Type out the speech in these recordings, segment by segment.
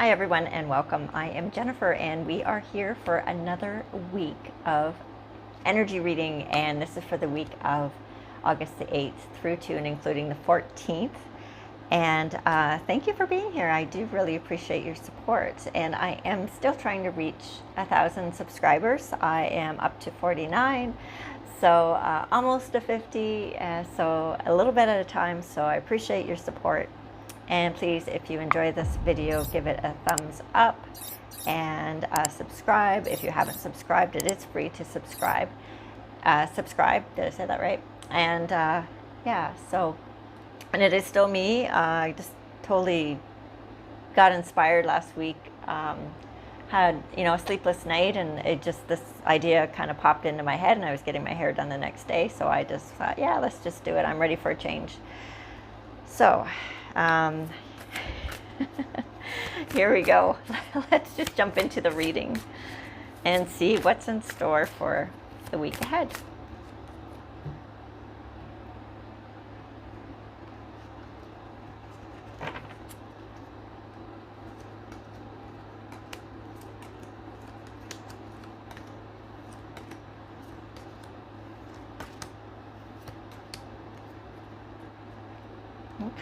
Hi everyone and welcome. I am Jennifer and we are here for another week of energy reading, and this is for the week of August the 8th through to and including the 14th. And thank you for being here. I do really appreciate your support, and I am still trying to reach 1,000 subscribers. I am up to 49, so almost to 50, so a little bit at a time. So I appreciate your support. And please, if you enjoy this video, give it a thumbs up and subscribe. If you haven't subscribed, it is free to subscribe. Subscribe, did I say that right? And yeah, so, and it is still me. I just totally got inspired last week. Had, a sleepless night, and it just, this idea kind of popped into my head, and I was getting my hair done the next day. So I just thought, yeah, let's just do it. I'm ready for a change. So, here we go. Let's just jump into the reading and see what's in store for the week ahead.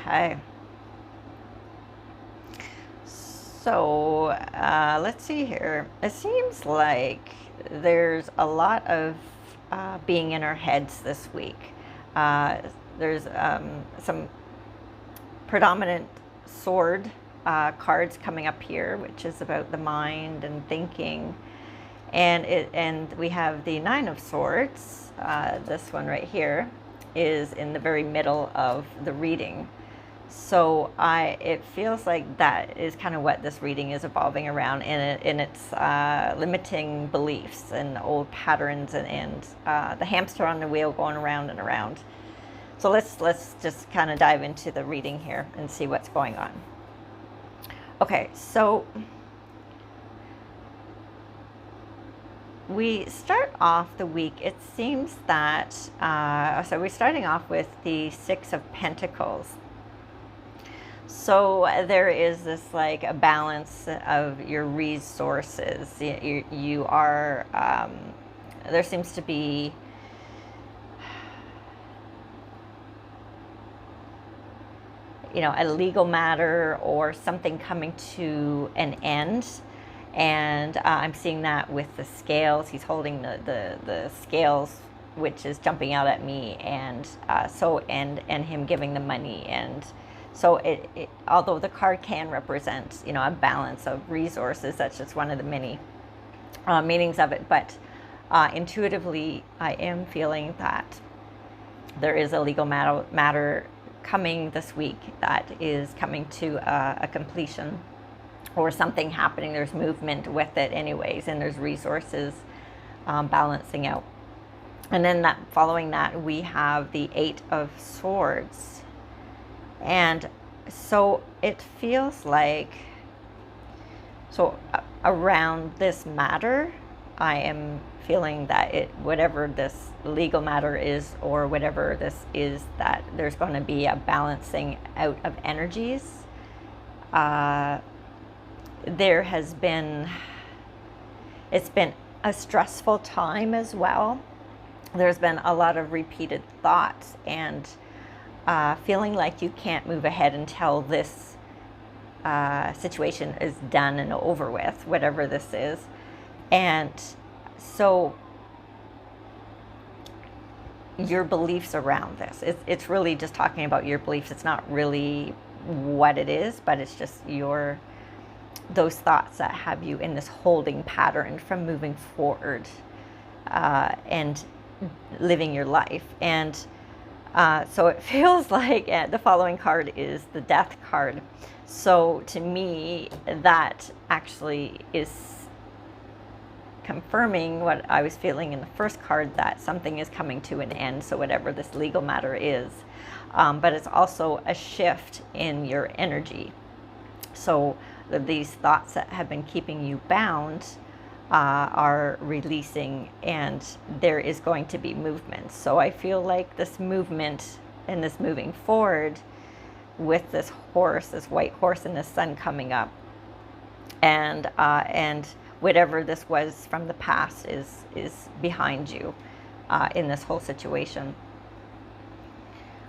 Okay. So let's see here. It seems like there's a lot of being in our heads this week. There's some predominant sword cards coming up here, which is about the mind and thinking. And we have the Nine of Swords. This one right here is in the very middle of the reading. So it feels like that is kind of what this reading is evolving around, in its limiting beliefs and old patterns, and the hamster on the wheel going around and around. So let's just kind of dive into the reading here and see what's going on. Okay, so we start off the week, it seems that, so we're starting off with the Six of Pentacles. So there is this like a balance of your resources. You are, there seems to be a legal matter or something coming to an end. And I'm seeing that with the scales. He's holding the scales, which is jumping out at me, and and him giving the money. And so although the card can represent, a balance of resources, that's just one of the many meanings of it. But intuitively, I am feeling that there is a legal matter coming this week that is coming to a completion, or something happening. There's movement with it anyways, and there's resources balancing out. And then following that, we have the Eight of Swords. And so it feels like, around this matter, I am feeling that whatever this legal matter is, or whatever this is, that there's going to be a balancing out of energies. It's been a stressful time as well. There's been a lot of repeated thoughts, and feeling like you can't move ahead until this situation is done and over with, whatever this is. And so your beliefs around this, it's really just talking about your beliefs. It's not really what it is, but it's just those thoughts that have you in this holding pattern from moving forward and living your life. And so it feels like the following card is the Death card. So to me, that actually is confirming what I was feeling in the first card, that something is coming to an end. So whatever this legal matter is, but it's also a shift in your energy. So these thoughts that have been keeping you bound are releasing, and there is going to be movement. So I feel like this movement and this moving forward with this horse, this white horse, and the sun coming up, and whatever this was from the past is behind you in this whole situation.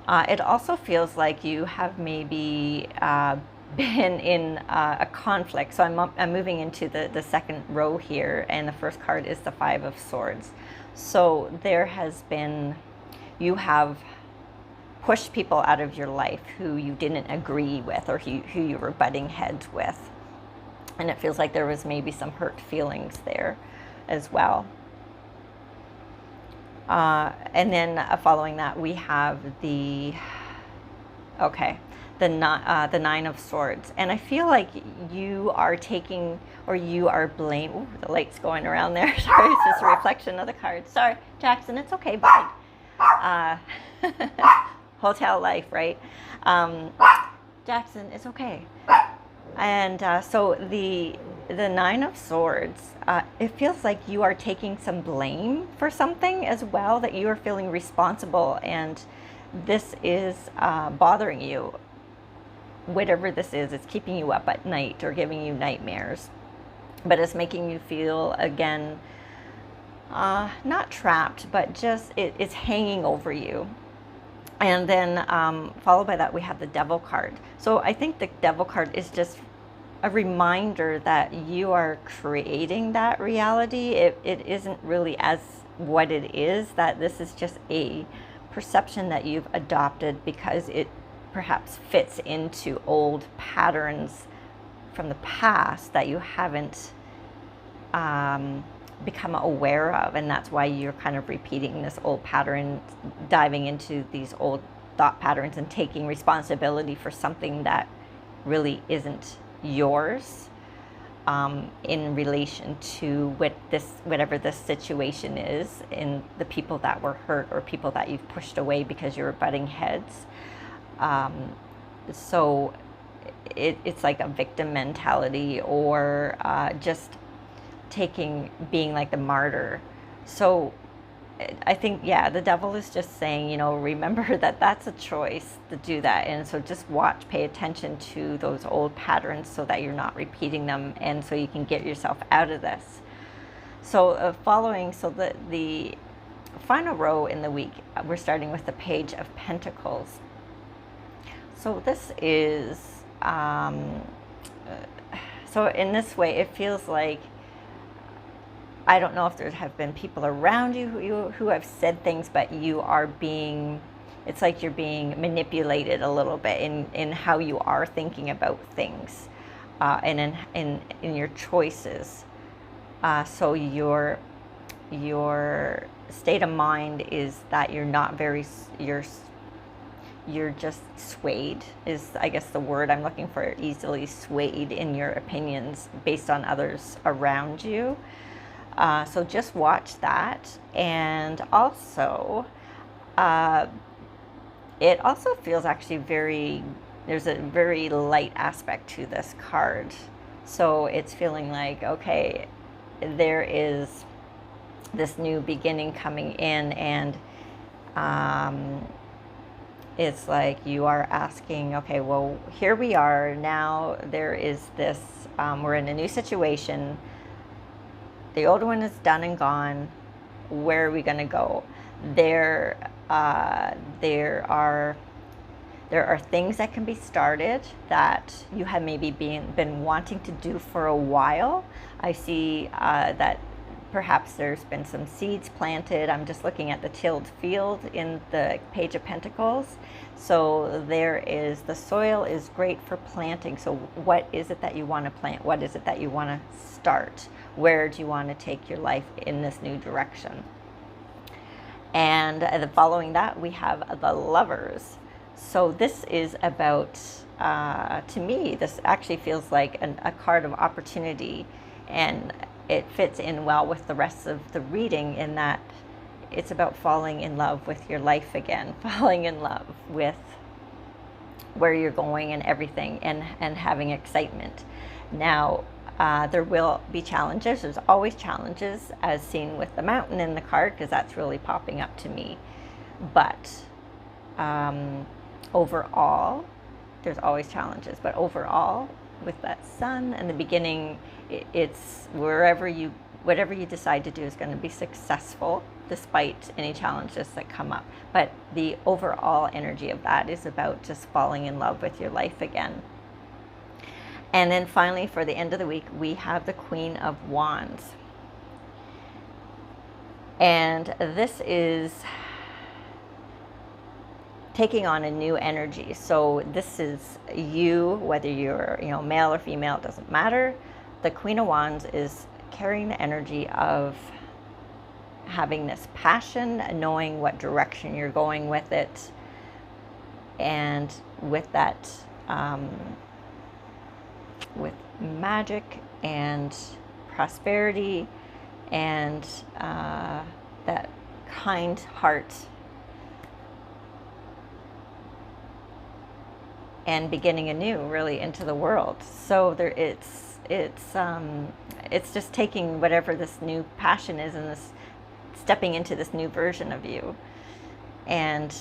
It also feels like you have maybe been in a conflict. So I'm moving into the second row here, and the first card is the Five of Swords. So there has been, you have pushed people out of your life who you didn't agree with, or who you were butting heads with. And it feels like there was maybe some hurt feelings there as well. And then following that, we have the Nine of Swords. And I feel like you are taking, or you are blame. Ooh, the light's going around there. Sorry, it's just a reflection of the card. Sorry, Jackson, it's okay, bud. Hotel life, right? Jackson, it's okay. And so the Nine of Swords, it feels like you are taking some blame for something as well, that you are feeling responsible, and this is bothering you. Whatever this is, it's keeping you up at night or giving you nightmares, but it's making you feel, again, not trapped, but just it's hanging over you. And then followed by that, we have the Devil card. So I think the Devil card is just a reminder that you are creating that reality. It isn't really as what it is, that this is just a perception that you've adopted because it perhaps fits into old patterns from the past that you haven't become aware of, and that's why you're kind of repeating this old pattern, diving into these old thought patterns and taking responsibility for something that really isn't yours, in relation to whatever this situation is, in the people that were hurt or people that you've pushed away because you were butting heads. So it's like a victim mentality, or just being like the martyr. So I think, yeah, the Devil is just saying, remember that that's a choice to do that. And so just pay attention to those old patterns so that you're not repeating them, and so you can get yourself out of this. So the final row in the week, we're starting with the Page of Pentacles. So this is, so in this way, it feels like, I don't know if there have been people around you who have said things, but it's like you're being manipulated a little bit in how you are thinking about things, and in your choices. So your state of mind is that you're just swayed, is I guess the word I'm looking for, easily swayed in your opinions based on others around you. So just watch that. And also, it also feels actually there's a very light aspect to this card. So it's feeling like, okay, there is this new beginning coming in, and it's like you are asking, okay, well, here we are now. There is this, we're in a new situation. The old one is done and gone. Where are we going to go? There are things that can be started that you have maybe been wanting to do for a while. I see that perhaps there's been some seeds planted. I'm just looking at the tilled field in the Page of Pentacles. So the soil is great for planting. So what is it that you want to plant? What is it that you want to start? Where do you want to take your life in this new direction? And following that, we have the Lovers. So this is about, to me, this actually feels like a card of opportunity, and it fits in well with the rest of the reading, in that it's about falling in love with your life again, falling in love with where you're going and everything, and having excitement. Now, there will be challenges. There's always challenges, as seen with the Mountain in the card, because that's really popping up to me. But overall, there's always challenges. But overall, with that sun and the beginning. It's whatever you decide to do is going to be successful despite any challenges that come up. But the overall energy of that is about just falling in love with your life again. And then finally, for the end of the week, we have the Queen of Wands. And this is taking on a new energy. So this is you, whether you're, male or female, it doesn't matter. The Queen of Wands is carrying the energy of having this passion, knowing what direction you're going with it, and with that, with magic and prosperity and that kind heart and beginning anew really into the world. So there it's just taking whatever this new passion is and this stepping into this new version of you and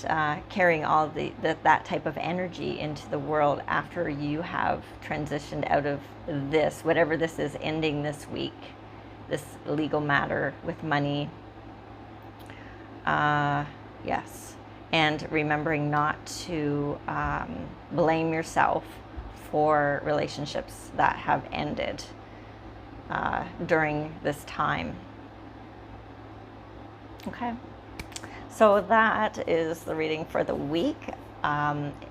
carrying all that type of energy into the world after you have transitioned out of this, whatever this is, ending this week, this legal matter with money. Yes. And remembering not to blame yourself for relationships that have ended during this time. Okay. So that is the reading for the week.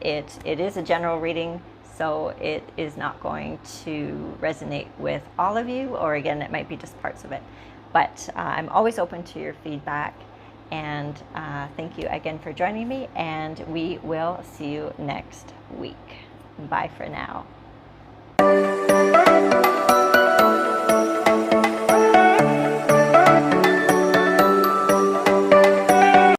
It is a general reading, so it is not going to resonate with all of you, or again, it might be just parts of it. But I'm always open to your feedback. And thank you again for joining me, and we will see you next week. Bye for now.